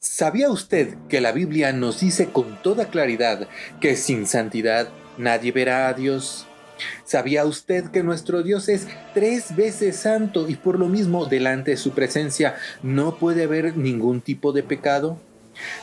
¿Sabía usted que la Biblia nos dice con toda claridad que sin santidad nadie verá a Dios? ¿Sabía usted que nuestro Dios es 3 veces santo y por lo mismo delante de su presencia no puede haber ningún tipo de pecado?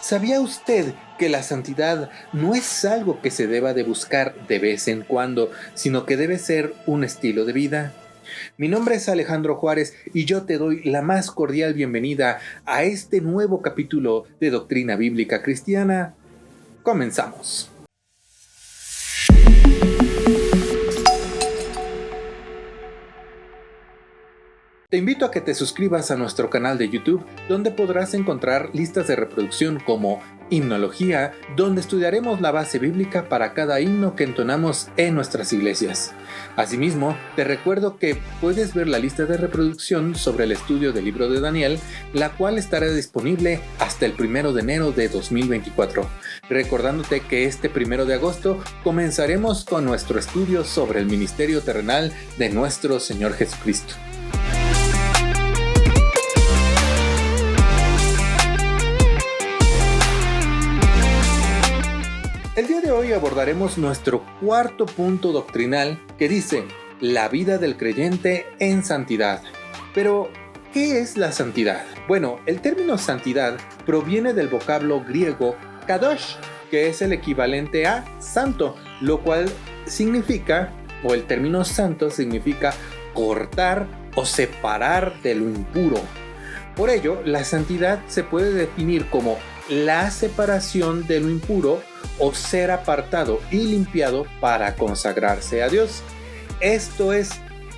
¿Sabía usted que la santidad no es algo que se deba de buscar de vez en cuando, sino que debe ser un estilo de vida? Mi nombre es Alejandro Juárez y yo te doy la más cordial bienvenida a este nuevo capítulo de Doctrina Bíblica Cristiana. Comenzamos. Te invito a que te suscribas a nuestro canal de YouTube, donde podrás encontrar listas de reproducción como Himnología, donde estudiaremos la base bíblica para cada himno que entonamos en nuestras iglesias. Asimismo, te recuerdo que puedes ver la lista de reproducción sobre el estudio del libro de Daniel, la cual estará disponible hasta el 1 de enero de 2024. Recordándote que este 1 de agosto comenzaremos con nuestro estudio sobre el ministerio terrenal de nuestro Señor Jesucristo. El día de hoy abordaremos nuestro cuarto punto doctrinal que dice la vida del creyente en santidad. Pero, ¿qué es la santidad? Bueno, el término santidad proviene del vocablo griego kadosh, que es el equivalente a santo, lo cual significa, o el término santo significa cortar o separar de lo impuro. Por ello, la santidad se puede definir como la separación de lo impuro o ser apartado y limpiado para consagrarse a Dios. Esto es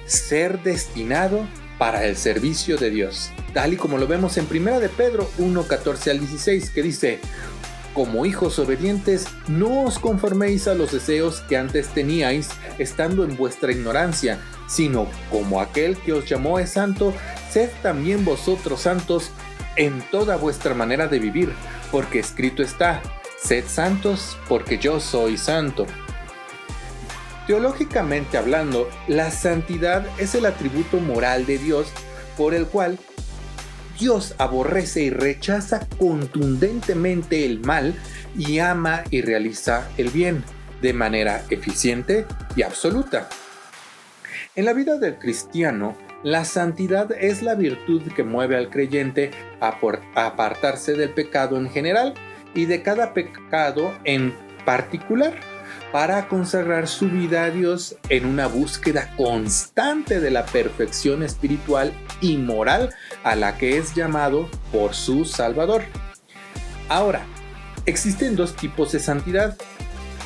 ser destinado para el servicio de Dios, tal y como lo vemos en 1 de Pedro 1:14-16, que dice: como hijos obedientes, no os conforméis a los deseos que antes teníais, estando en vuestra ignorancia, sino como aquel que os llamó es santo, sed también vosotros santos en toda vuestra manera de vivir, porque escrito está: sed santos, porque yo soy santo. Teológicamente hablando, la santidad es el atributo moral de Dios por el cual Dios aborrece y rechaza contundentemente el mal y ama y realiza el bien de manera eficiente y absoluta. En la vida del cristiano, la santidad es la virtud que mueve al creyente a apartarse del pecado en general y de cada pecado en particular, para consagrar su vida a Dios en una búsqueda constante de la perfección espiritual y moral a la que es llamado por su Salvador. Ahora, existen 2 tipos de santidad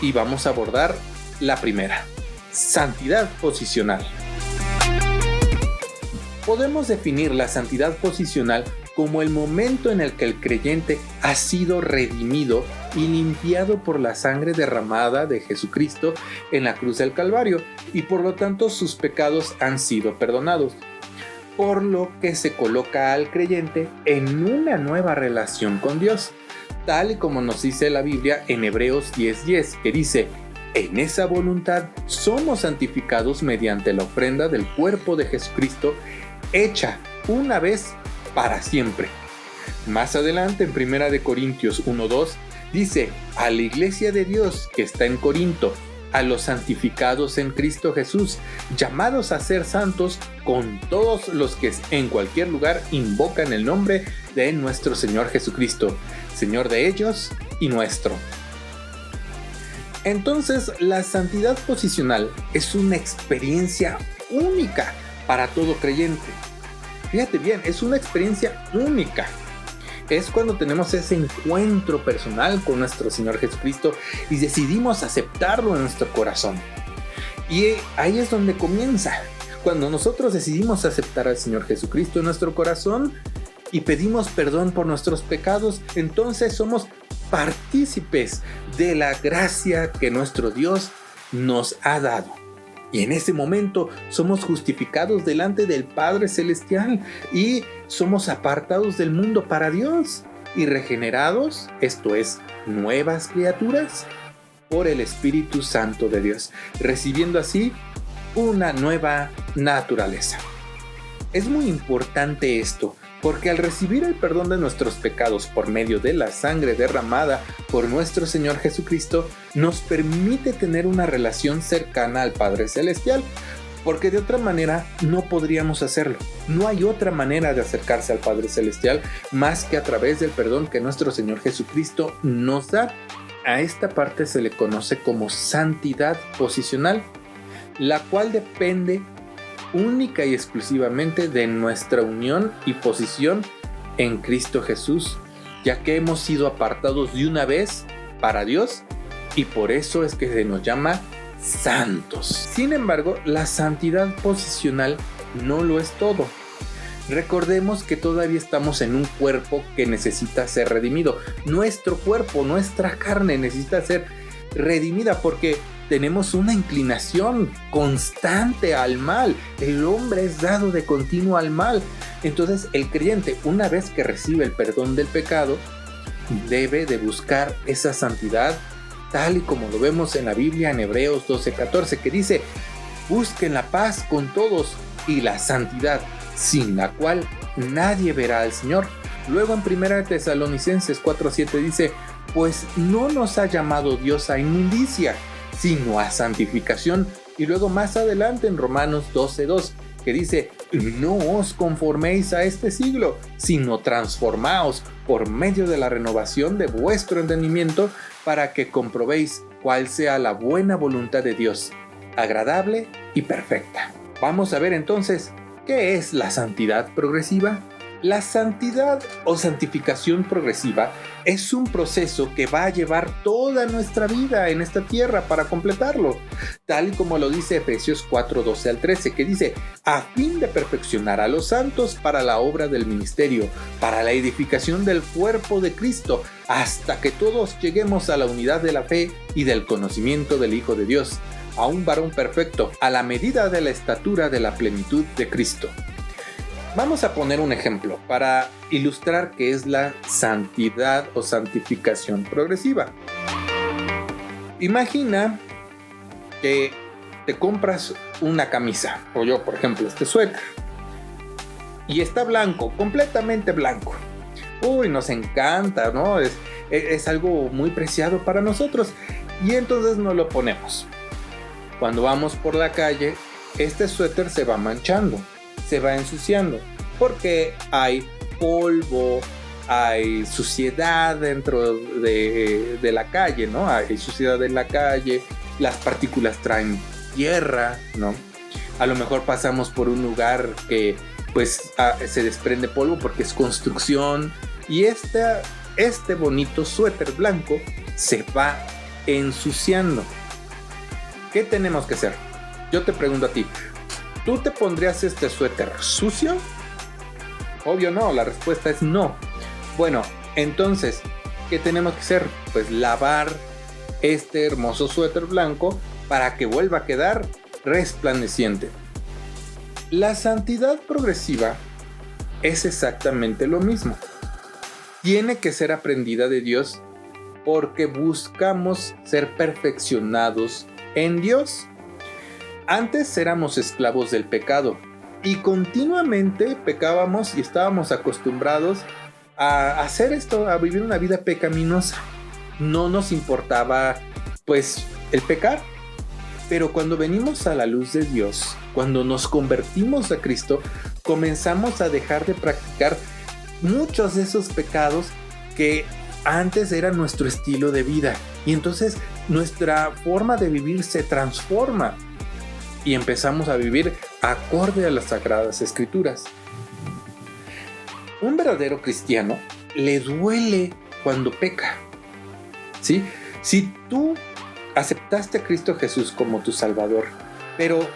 y vamos a abordar la primera: santidad posicional. Podemos definir la santidad posicional como el momento en el que el creyente ha sido redimido y limpiado por la sangre derramada de Jesucristo en la cruz del Calvario, y por lo tanto sus pecados han sido perdonados, por lo que se coloca al creyente en una nueva relación con Dios, tal y como nos dice la Biblia en Hebreos 10:10, que dice: en esa voluntad somos santificados mediante la ofrenda del cuerpo de Jesucristo, hecha una vez para siempre. Más adelante en 1 de Corintios 1:2 dice: a la iglesia de Dios que está en Corinto, a los santificados en Cristo Jesús, llamados a ser santos, con todos los que en cualquier lugar invocan el nombre de nuestro Señor Jesucristo, Señor de ellos y nuestro. Entonces, la santidad posicional es una experiencia única para todo creyente. Fíjate bien, es una experiencia única. Es cuando tenemos ese encuentro personal con nuestro Señor Jesucristo y decidimos aceptarlo en nuestro corazón. Y ahí es donde comienza. Cuando nosotros decidimos aceptar al Señor Jesucristo en nuestro corazón y pedimos perdón por nuestros pecados, entonces somos partícipes de la gracia que nuestro Dios nos ha dado. Y en ese momento somos justificados delante del Padre Celestial y somos apartados del mundo para Dios y regenerados, esto es, nuevas criaturas, por el Espíritu Santo de Dios, recibiendo así una nueva naturaleza. Es muy importante esto, Porque al recibir el perdón de nuestros pecados por medio de la sangre derramada por nuestro Señor Jesucristo, nos permite tener una relación cercana al Padre Celestial, porque de otra manera no podríamos hacerlo. No hay otra manera de acercarse al Padre Celestial más que a través del perdón que nuestro Señor Jesucristo nos da. A esta parte se le conoce como santidad posicional, la cual depende única y exclusivamente de nuestra unión y posición en Cristo Jesús, ya que hemos sido apartados de una vez para Dios y por eso es que se nos llama santos. Sin embargo, la santidad posicional no lo es todo. Recordemos que todavía estamos en un cuerpo que necesita ser redimido. Nuestro cuerpo, nuestra carne necesita ser redimida porque tenemos una inclinación constante al mal. El hombre es dado de continuo al mal. Entonces el creyente, una vez que recibe el perdón del pecado, debe de buscar esa santidad, tal y como lo vemos en la Biblia en Hebreos 12:14, que dice: busquen la paz con todos y la santidad, sin la cual nadie verá al Señor. Luego en 1 Tesalonicenses 4:7 dice: pues no nos ha llamado Dios a inmundicia, sino a santificación. Y luego más adelante en Romanos 12:2, que dice: no os conforméis a este siglo, sino transformaos por medio de la renovación de vuestro entendimiento, para que comprobéis cuál sea la buena voluntad de Dios, agradable y perfecta. Vamos a ver entonces, ¿qué es la santidad progresiva? La santidad o santificación progresiva es un proceso que va a llevar toda nuestra vida en esta tierra para completarlo, tal y como lo dice Efesios 4:12 al 13, que dice: a fin de perfeccionar a los santos para la obra del ministerio, para la edificación del cuerpo de Cristo, hasta que todos lleguemos a la unidad de la fe y del conocimiento del Hijo de Dios, a un varón perfecto, a la medida de la estatura de la plenitud de Cristo. Vamos a poner un ejemplo para ilustrar qué es la santidad o santificación progresiva. Imagina que te compras una camisa, o yo por ejemplo este suéter, y está blanco, completamente blanco. Uy, nos encanta, ¿no? Es algo muy preciado para nosotros y entonces nos lo ponemos. Cuando vamos por la calle, este suéter se va manchando, se va ensuciando, porque hay polvo, hay suciedad dentro de la calle, ¿no? Hay suciedad en la calle, las partículas traen tierra, ¿no? A lo mejor pasamos por un lugar que pues se desprende polvo porque es construcción y este bonito suéter blanco se va ensuciando. ¿Qué tenemos que hacer? Yo te pregunto a ti, ¿tú te pondrías este suéter sucio? Obvio no, la respuesta es no. Bueno, entonces, ¿qué tenemos que hacer? Pues lavar este hermoso suéter blanco para que vuelva a quedar resplandeciente. La santidad progresiva es exactamente lo mismo. Tiene que ser aprendida de Dios porque buscamos ser perfeccionados en Dios. Antes éramos esclavos del pecado y continuamente pecábamos y estábamos acostumbrados a hacer esto, a vivir una vida pecaminosa. No nos importaba pues el pecar, pero cuando venimos a la luz de Dios, cuando nos convertimos a Cristo, comenzamos a dejar de practicar muchos de esos pecados que antes eran nuestro estilo de vida, y entonces nuestra forma de vivir se transforma y empezamos a vivir acorde a las Sagradas Escrituras. Un verdadero cristiano le duele cuando peca, ¿sí? Si tú aceptaste a Cristo Jesús como tu Salvador, pero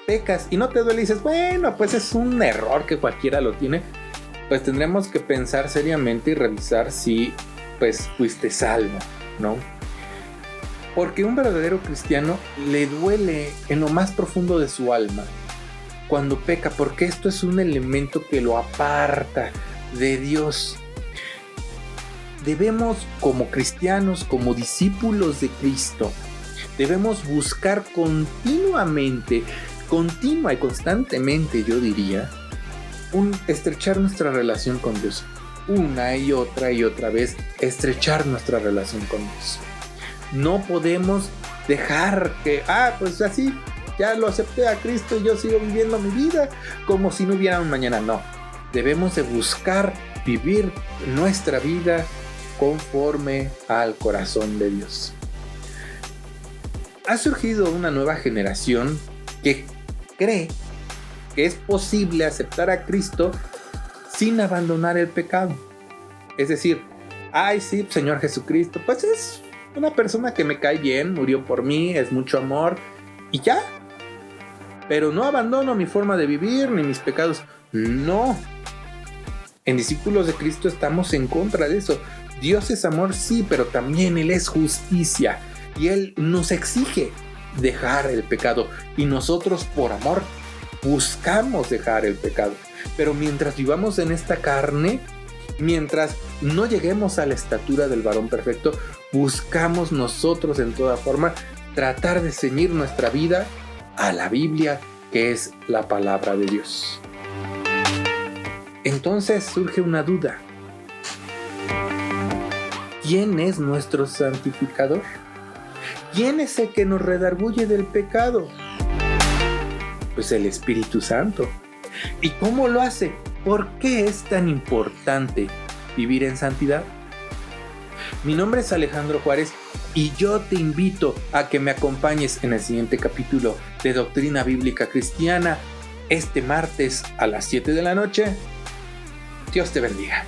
pecas y no te duele y dices, bueno, pues es un error que cualquiera lo tiene, pues tendremos que pensar seriamente y revisar si pues fuiste salvo, ¿no? Porque un verdadero cristiano le duele en lo más profundo de su alma cuando peca, porque esto es un elemento que lo aparta de Dios. Debemos, como cristianos, como discípulos de Cristo, debemos buscar continuamente, continua y constantemente, yo diría, estrechar nuestra relación con Dios. Una y otra vez estrechar nuestra relación con Dios. No podemos dejar que, pues así, ya lo acepté a Cristo y yo sigo viviendo mi vida como si no hubiera un mañana. No, debemos de buscar vivir nuestra vida conforme al corazón de Dios. Ha surgido una nueva generación que cree que es posible aceptar a Cristo sin abandonar el pecado. Es decir, sí, Señor Jesucristo, pues es una persona que me cae bien, murió por mí, es mucho amor y ya. Pero no abandono mi forma de vivir ni mis pecados. No. En Discípulos de Cristo estamos en contra de eso. Dios es amor, sí, pero también Él es justicia. Y Él nos exige dejar el pecado. Y nosotros, por amor, buscamos dejar el pecado. Pero mientras vivamos en esta carne, mientras no lleguemos a la estatura del varón perfecto, buscamos nosotros en toda forma tratar de ceñir nuestra vida a la Biblia, que es la palabra de Dios. Entonces surge una duda. ¿Quién es nuestro santificador? ¿Quién es el que nos redarguye del pecado? Pues el Espíritu Santo. ¿Y cómo lo hace? ¿Por qué es tan importante vivir en santidad? Mi nombre es Alejandro Juárez y yo te invito a que me acompañes en el siguiente capítulo de Doctrina Bíblica Cristiana este martes a las 7 de la noche. Dios te bendiga.